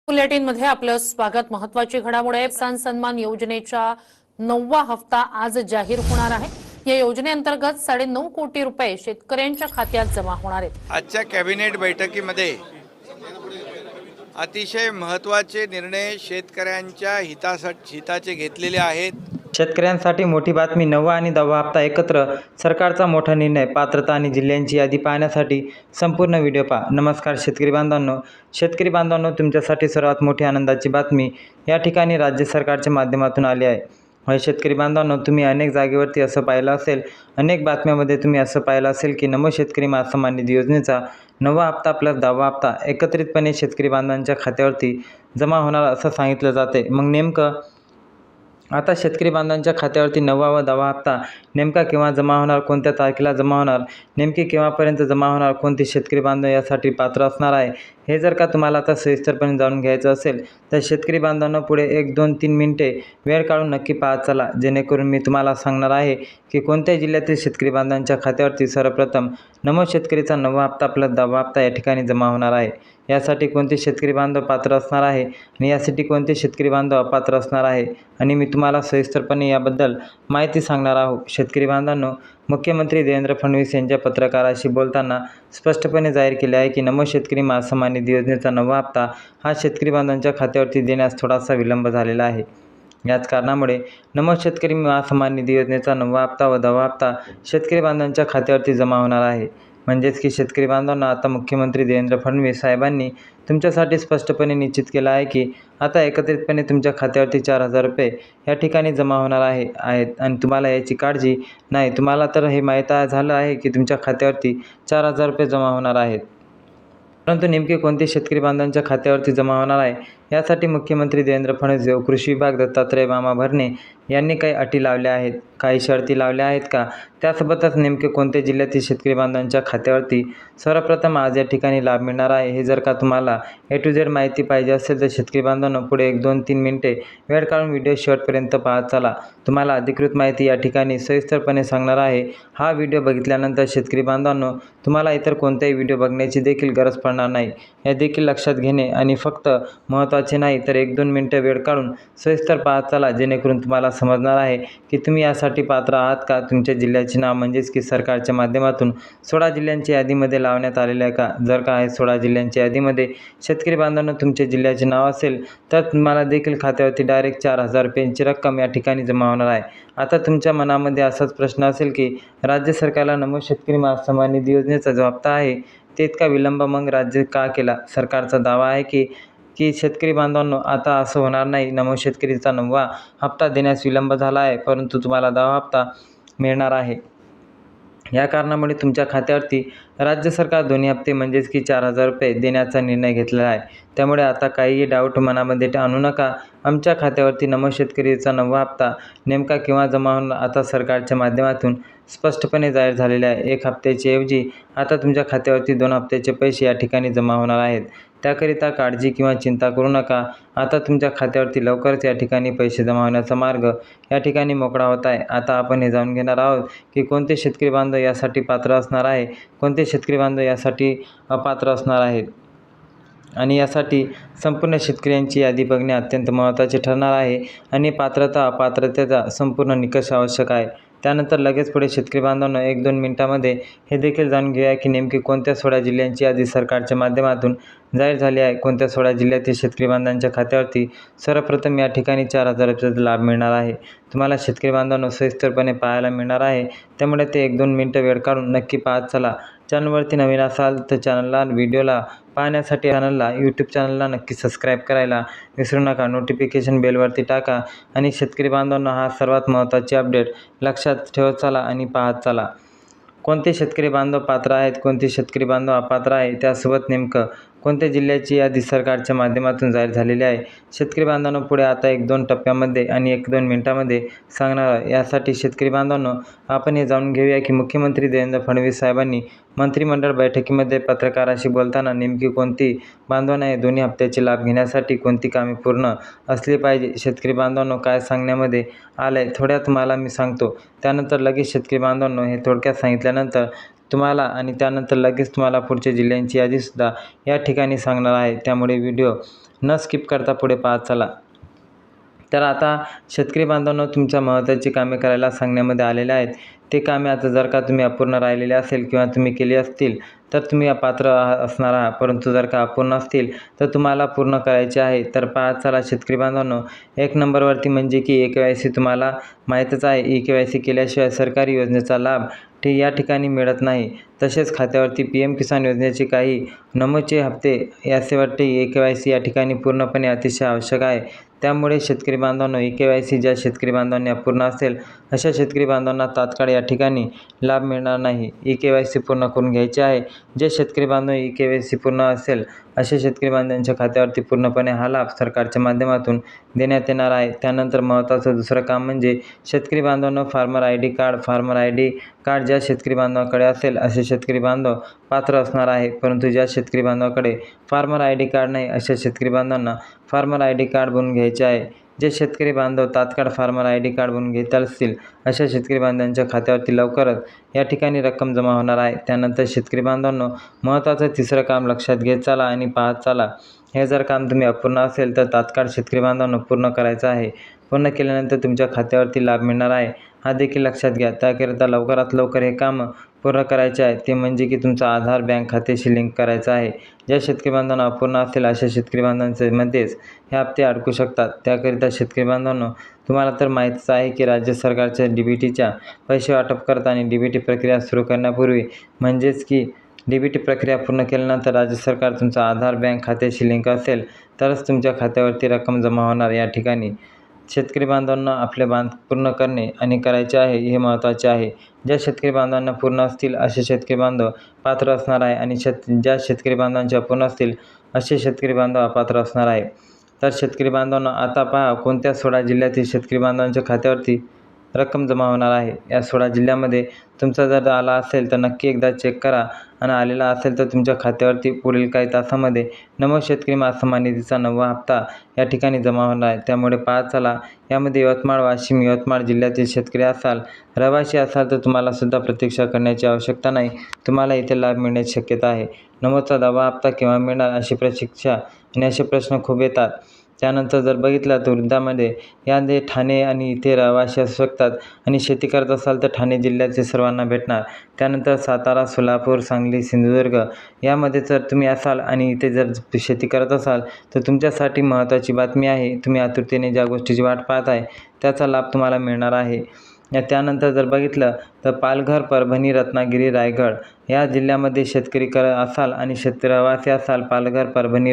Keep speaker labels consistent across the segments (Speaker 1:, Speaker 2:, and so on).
Speaker 1: बुलेटिनमध्ये आपलं स्वागत। महत्त्वाची घडामोड आहे। किसान सन्मान योजनेचा 9वा हप्ता आज जाहीर होणार आहे। या योजनेअंतर्गत 9.5 कोटी रुपये शेतकऱ्यांच्या खात्यात जमा होणार आहेत।
Speaker 2: आजच्या कॅबिनेट बैठकीमध्ये अतिशय महत्त्वाचे निर्णय शेतकऱ्यांच्या हिताचे घेतलेले आहेत।
Speaker 3: शेतकऱ्यांसाठी मोठी बातमी। 9वा आणि 10वा हप्ता एकत्र, सरकारचा मोठा निर्णय। पात्रता आणि जिल्ह्यांची यादी पाहण्यासाठी संपूर्ण व्हिडिओ पहा। नमस्कार शेतकरी बांधवांनो, तुमच्यासाठी सर्वात मोठी आनंदाची बातमी या ठिकाणी राज्य सरकारच्या माध्यमातून आली आहे। होय शेतकरी बांधवांनो, तुम्ही अनेक जागेवरती असं पाहिलं असेल, अनेक बातम्यांमध्ये तुम्ही असं पाहिलं असेल की नमो शेतकरी सन्मान निधी योजनेचा 9वा हप्ता प्लस 10वा हप्ता एकत्रितपणे शेतकरी बांधवांच्या खात्यावरती जमा होणार असं सांगितलं जाते। मग नेमकं आता शेतकरी बांधवांच्या खात्यावरती 9वा व 10वा हप्ता नेमका केव्हा जमा होणार, कोणत्या तारखेला जमा होणार, नेमकी केव्हापर्यंत जमा होणार, कोणते शेतकरी बांधव यासाठी पात्र असणार आहे, हे जर का तुम्हाला आता सविस्तरपणे जाणून घ्यायचं असेल तर शेतकरी बांधवांनो पुढे 1, 2, 3 मिनिटे वेळ काढून नक्की पाहत चला, जेणेकरून मी तुम्हाला सांगणार आहे की कोणत्या जिल्ह्यातील शेतकरी बांधवांच्या खात्यावरती सर्वप्रथम नमो शेतकरीचा 9वा हप्ता प्लस 10वा हप्ता या ठिकाणी जमा होणार आहे। यासाठी कोणते शेतकरी बांधव पात्र असणार आहे आणि यासाठी कोणते शेतकरी बांधव अपात्र असणार आहे आणि मी तुम्हाला सविस्तरपणे याबद्दल माहिती सांगणार आहोत। शेतकरी बांधवांनो, मुख्यमंत्री देवेंद्र फडणवीस यांच्या पत्रकाराशी बोलताना स्पष्टपणे जाहीर केले आहे की नमो शेतकरी सन्मान निधी योजनेचा 9वा हप्ता हा शेतकरी बांधवांच्या खात्यावरती देण्यास थोडासा विलंब झालेला आहे। याच कारणामुळे नमो शेतकरी सन्मान निधी योजनेचा 9वा हप्ता व 10वा हप्ता शेतकरी बांधवांच्या खात्यावरती जमा होणार आहे। म्हणजेच की शेतकरी बांधवांना आता मुख्यमंत्री देवेंद्र फडणवीस साहेबांनी तुमच्यासाठी स्पष्टपणे निश्चित केलं आहे की आता एकत्रितपणे तुमच्या खात्यावरती 4,000 रुपये या ठिकाणी जमा होणार आहेत आणि तुम्हाला याची काळजी नाही। तुम्हाला तर हे माहीत झालं आहे की तुमच्या खात्यावरती 4,000 रुपये जमा होणार आहेत, परंतु नेमके कोणते शेतकरी बांधवांच्या खात्यावरती जमा होणार आहे यासाठी मुख्यमंत्री देवेंद्र फडणवीस व कृषी विभाग दत्तात्रय मामा भरणे यांनी काही अटी लावल्या आहेत, काही शर्ती लावल्या आहेत का, त्यासोबतच नेमके कोणत्या जिल्ह्यातील शेतकरी बांधवांच्या खात्यावरती सर्वप्रथम आज या ठिकाणी लाभ मिळणार आहे, हे जर का तुम्हाला A to Z माहिती पाहिजे असेल तर शेतकरी बांधवांनो पुढे 1, 2, 3 मिनिटे वेळ काढून व्हिडिओ शेवटपर्यंत पाहत चला। तुम्हाला अधिकृत माहिती या ठिकाणी सविस्तरपणे सांगणार आहे। हा व्हिडिओ बघितल्यानंतर शेतकरी बांधवांनो तुम्हाला इतर कोणत्याही व्हिडिओ बघण्याची देखील गरज पडणार नाही, हे देखील लक्षात घेणे आणि फक्त महत्त्वाचे नाही तर 1, 2 मिनिटे वेळ काढून सविस्तर पाहत चला, जेणेकरून तुम्हाला समजणार आहे की तुम्ही यासाठी पात्र आहात का, तुमच्या जिल्ह्याचे नाव म्हणजेच की सरकारच्या माध्यमातून 16 जिल्ह्यांच्या यादीमध्ये लावण्यात आलेले आहे का। जर का आहे 16 जिल्ह्यांच्या यादीमध्ये शेतकरी बांधवांनो तुमचे जिल्ह्याचे नाव असेल तर तुम्हाला देखील खात्यावरती डायरेक्ट 4,000 रुपयांची रक्कम या ठिकाणी जमा होणार आहे। आता तुमच्या मनामध्ये असाच प्रश्न असेल की राज्य सरकारला नमो शेतकरी सन्मान निधी योजनेचा जो हप्ता आहे ते इतका विलंब मग राज्य का केला। सरकारचा दावा आहे की शेतकरी बांधवांनो आता असं होणार नाही, नमो शेतकरीचा 9वा हप्ता देण्यास विलंब झाला आहे, परंतु तुम्हाला 10वा हप्ता मिळणार आहे। या कारणामुळे तुमच्या खात्यावरती राज्य सरकार दोन्ही हप्ते म्हणजेच की 4,000 रुपये देण्याचा निर्णय घेतलेला आहे। त्यामुळे आता काहीही डाऊट मनामध्ये आणू नका। आमच्या खात्यावरती नमो शेतकरीचा 9वा हप्ता नेमका केव्हा जमा होणार आता सरकारच्या माध्यमातून स्पष्टपणे जाहीर झालेले आहे। 1 हप्त्याच्या ऐवजी आता तुमच्या खात्यावरती 2 हप्त्याचे पैसे या ठिकाणी जमा होणार आहेत। त्याकरिता काळजी किंवा चिंता करू नका। आता तुमच्या खात्यावरती लवकरच या ठिकाणी पैसे जमा होण्याचा मार्ग या ठिकाणी मोकळा होत आहे। आता आपण हे जाणून घेणार आहोत की कोणते शेतकरी बांधव यासाठी पात्र असणार आहे, कोणते शेतकरी बांधव यासाठी अपात्र असणार आहेत आणि यासाठी संपूर्ण शेतकऱ्यांची यादी बघणे अत्यंत महत्त्वाचे ठरणार आहे आणि पात्रता अपात्रतेचा संपूर्ण निकष आवश्यक आहे। त्यानंतर लगेच पुढे शेतकरी बांधवांनो 1, 2 मिनिटांमध्ये हे देखील जाणून घेऊया की नेमकी कोणत्या 16 जिल्ह्यांची यादी सरकारच्या माध्यमातून जाहीर झाली आहे, कोणत्या 16 जिल्ह्यातील शेतकरी बांधवांच्या खात्यावरती सर्वप्रथम या ठिकाणी 4,000 रुपयाचा लाभ मिळणार आहे। तुम्हाला शेतकरी बांधवांनो सविस्तरपणे पाहायला मिळणार आहे, त्यामुळे ते 1, 2 मिनिटं वेळ काढून नक्की पाहत चला। चॅनलवरती नवीन असाल तर चॅनलला व्हिडिओला पाहण्यासाठी यूट्यूब चॅनलला नक्की सबस्क्राईब करायला विसरू नका। नोटिफिकेशन बेलवरती टाका आणि शेतकरी बांधवांना हा सर्वात महत्त्वाची अपडेट लक्षात ठेवत चला आणि पाहत चला। कोणते शेतकरी बांधव पात्र आहेत, कोणते शेतकरी बांधव अपात्र आहे, त्यासोबत नेमकं कोणत्या जिल्ह्याची यादी सरकारच्या माध्यमातून जाहीर झालेली आहे। शेतकरी बांधवांनो पुढे आता 1, 2 टप्प्यामध्ये आणि 1, 2 मिनिटांमध्ये सांगणार आहे। यासाठी शेतकरी बांधवांनो आपण हे जाणून घेऊया की मुख्यमंत्री देवेंद्र फडणवीस साहेबांनी मंत्रिमंडळ बैठकीमध्ये पत्रकाराशी बोलताना नेमकी कोणती बांधवांना दोन्ही हप्त्याचे लाभ घेण्यासाठी कोणती कामे पूर्ण असली पाहिजे। शेतकरी बांधवांनो काय सांगण्यामध्ये आलं आहे थोड्यात तुम्हाला मी सांगतो, त्यानंतर लगेच शेतकरी बांधवांनो हे थोडक्यात सांगितल्यानंतर तुम्हाला आणि त्यानंतर लगेच तुम्हाला पुढच्या जिल्ह्यांची यादीसुद्धा या ठिकाणी सांगणार आहे। त्यामुळे व्हिडिओ न स्किप करता पुढे पाहत चला. तर आता शेतकरी बांधवांनो, तुमच्या महत्त्वाची कामे करायला सांगण्यामध्ये आलेले आहेत. ते कामे आता जर का तुम्ही अपूर्ण राहिलेले असेल किंवा तुम्ही केली असतील तर तुम्ही अपात्र असणार आहात. परंतु जर का अपूर्ण असतील तर तुम्हाला पूर्ण करायचे आहे. तर पाहत चला शेतकरी बांधवांनो, 1 नंबरवरती म्हणजे की EKYC तुम्हाला माहीतच आहे. EKYC केल्याशिवाय सरकारी योजनेचा लाभ या ठिकाणी मिळत नाही. तसेच खात्यावरती PM किसान योजनेचे काही नमूचे हप्ते यासाठी EKYC या ठिकाणी पूर्णपणे अतिशय आवश्यक आहे. त्यामुळे शेतकरी बांधवांनो, EKYC ज्या शेतकरी बांधवांनी अपूर्ण असेल अशा शेतकरी बांधवांना तात्काळ या ठिकाणी लाभ मिळणार नाही. EKYC पूर्ण करून घ्यायचे आहे. जे शेतकरी बांधव EKYC पूर्ण असेल अशा शेतकरी बांधवांच्या खात्यावरती पूर्णपणे हा लाभ सरकारच्या माध्यमातून देण्यात येणार आहे. त्यानंतर महत्त्वाचं दुसरं काम म्हणजे शेतकरी बांधवांनो, फार्मर ID कार्ड ज्या शेतकरी बांधवाकडे असेल असे शेतकरी बांधव पात्र असणार आहे. परंतु ज्या शेतकरी बांधवाकडे फार्मर ID कार्ड नाही अशा शेतकरी बांधवांना फार्मर ID कार्ड बनवून घ्यायचे आहे. जे शेतकरी बांधव तात्काळ फार्मर ID कार्ड बनवून घेत असतील अशा शेतकरी बांधवांच्या खात्यावरती लवकरच या ठिकाणी रक्कम जमा होणार आहे. त्यानंतर शेतकरी बांधवांनो, महत्त्वाचं तिसरं काम लक्षात घेत चला आणि पाहत चला. हे जर काम तुम्ही अपूर्ण असेल तर तात्काळ शेतकरी बांधवांनो पूर्ण करायचं आहे. पूर्ण केल्यानंतर तुमच्या खात्यावरती लाभ मिळणार आहे. हा देखील लक्षात घ्या. त्याकरिता लवकरात लवकर हे काम पूर्ण करायचे आहे. ते म्हणजे की तुमचं आधार बँक खात्याशी लिंक करायचं आहे. ज्या शेतकरी बांधवांना अपूर्ण असेल अशा शेतकरी बांधवांचे मध्येच हे हप्ते अडकू शकतात. त्याकरिता शेतकरी बांधवांनो, तुम्हाला तर माहीतच आहे की राज्य सरकारच्या DBTच्या पैसे वाटप करताना DBT प्रक्रिया सुरू करण्यापूर्वी म्हणजेच की DBT प्रक्रिया पूर्ण केल्यानंतर राज्य सरकार तुमचा आधार बँक खात्याशी लिंक असेल तरच तुमच्या खात्यावरती रक्कम जमा होणार. या ठिकाणी शेतकरी बांधवांना आपले पूर्ण करणे आणि करायचे आहे हे महत्त्वाचे आहे. ज्या शेतकरी बांधवांना पूर्ण असतील असे शेतकरी बांधव पात्र असणार आहे आणि ज्या शेतकरी बांधवांचे अपूर्ण असतील असे शेतकरी बांधव अपात्र असणार आहे. तर शेतकरी बांधवांना आता पहा कोणत्या 16 जिल्ह्यातील शेतकरी बांधवांच्या खात्यावरती रक्कम जमा होणार आहे. या 16 जिल्ह्यामध्ये तुमचा जर आला असेल तर नक्की एकदा चेक करा आणि आलेला असेल तर तुमच्या खात्यावरती पुढील काही तासामध्ये नमो शेतकरी सन्मान निधीचा 9वा हप्ता या ठिकाणी जमा होणार आहे. त्यामुळे पाहत चला. यामध्ये यवतमाळ, वाशिम, यवतमाळ जिल्ह्यातील शेतकरी असाल, रहिवासी असाल तर तुम्हाला सुद्धा प्रतीक्षा करण्याची आवश्यकता नाही. तुम्हाला इथे लाभ मिळण्याची शक्यता आहे. नमोचा 10वा हप्ता केव्हा मिळणार अशी प्रतीक्षा आणि असे प्रश्न खूप येतात. त्यानंतर जर बघितलं तर वृद्धामध्ये यामध्ये ठाणे आणि इथे रहिवासी असू शकतात आणि शेती करत असाल तर ठाणे जिल्ह्याचे सर्वांना भेटणार. त्यानंतर सातारा, सोलापूर, सांगली, सिंधुदुर्ग यामध्ये जर तुम्ही असाल आणि इथे जर शेती करत असाल तर तुमच्यासाठी महत्त्वाची बातमी आहे. तुम्ही आतुरतेने ज्या गोष्टीची वाट पाहत आहे त्याचा लाभ तुम्हाला मिळणार आहे. त्यानंतर जर बघितलं तर पालघर, परभणी, रत्नागिरी, रायगड या जिल्ह्यामध्ये शेतकरी असाल आणि रहिवासी असाल, पालघर, परभणी,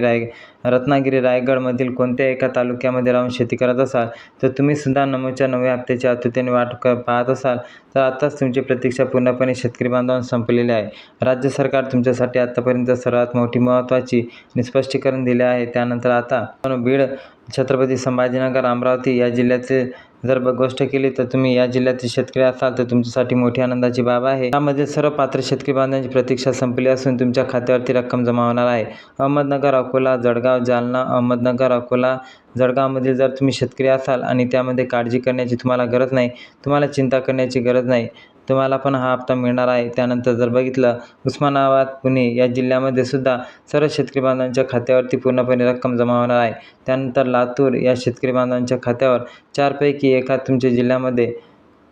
Speaker 3: रत्नागिरी, रायगडमधील कोणत्या एका तालुक्यामध्ये राहून शेती करत असाल तर तुम्ही सुद्धा नमोच्या 9व्या हप्त्याची आतुरतेने वाट पाहत असाल तर आताच तुमची प्रतीक्षा पूर्णपणे शेतकरी बांधवांना संपलेली आहे. राज्य सरकार तुमच्यासाठी आतापर्यंत सर्वात महत्त्वाची स्पष्टीकरण दिले आहे. त्यानंतर आता बीड, छत्रपती संभाजीनगर, अमरावती या जिल्ह्याचे जर गोष्ट केली तर तुम्ही या जिल्ह्यातील शेतकरी असाल तर तुमच्यासाठी मोठी आनंदाची बाब आहे. यामध्ये सर्व पात्र शेतकरी बांधवांची प्रतीक्षा संपली असून तुमच्या खात्यावरती रक्कम जमा होणार आहे. अहमदनगर, अकोला, जळगाव, जालना, अहमदनगर, अकोला, जळगावमधील जर तुम्ही शेतकरी असाल आणि त्यामध्ये काळजी करण्याची तुम्हाला गरज नाही, तुम्हाला चिंता करण्याची गरज नाही, तुम्हाला पण हा हप्ता मिळणार आहे. त्यानंतर जर बघितलं उस्मानाबाद, पुणे या जिल्ह्यामध्ये सुद्धा सर्व शेतकरी बांधवांच्या खात्यावरती पूर्णपणे रक्कम जमा होणार आहे. त्यानंतर लातूर या शेतकरी बांधवांच्या खात्यावर 4 पैकी एका तुमच्या जिल्ह्यामध्ये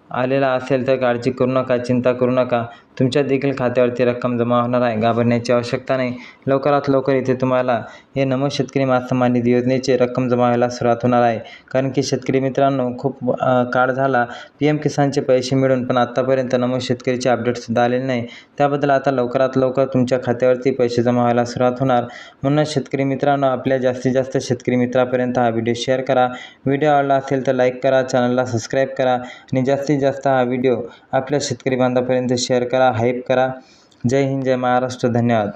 Speaker 3: आलेला असेल तर काळजी करू नका, चिंता करू नका, तुमच्या देखील खात्यावरती रक्कम जमा होणार आहे. घाबरण्याची आवश्यकता नाही. लवकरात लवकर इथे तुम्हाला हे नमो शेतकरी सन्मान निधी योजनेची रक्कम जमा व्हायला सुरुवात होणार आहे. कारण की शेतकरी मित्रांनो, खूप काळ झाला PM किसानचे पैसे मिळून पण आत्तापर्यंत नमो शेतकरीचे अपडेटसुद्धा आलेले नाही. त्याबद्दल आता लवकरात लवकर तुमच्या खात्यावरती पैसे जमा व्हायला सुरुवात होणार. म्हणून शेतकरी मित्रांनो, आपल्या जास्तीत जास्त शेतकरी मित्रापर्यंत हा व्हिडिओ शेअर करा. व्हिडिओ आवडला असेल तर लाईक करा, चॅनलला सबस्क्राईब करा आणि जास्तीत जास्त हा व्हिडिओ आपल्या शेतकरी बांधवापर्यंत शेअर करा, हाईप करा. जय हिंद, जय महाराष्ट्र. धन्यवाद.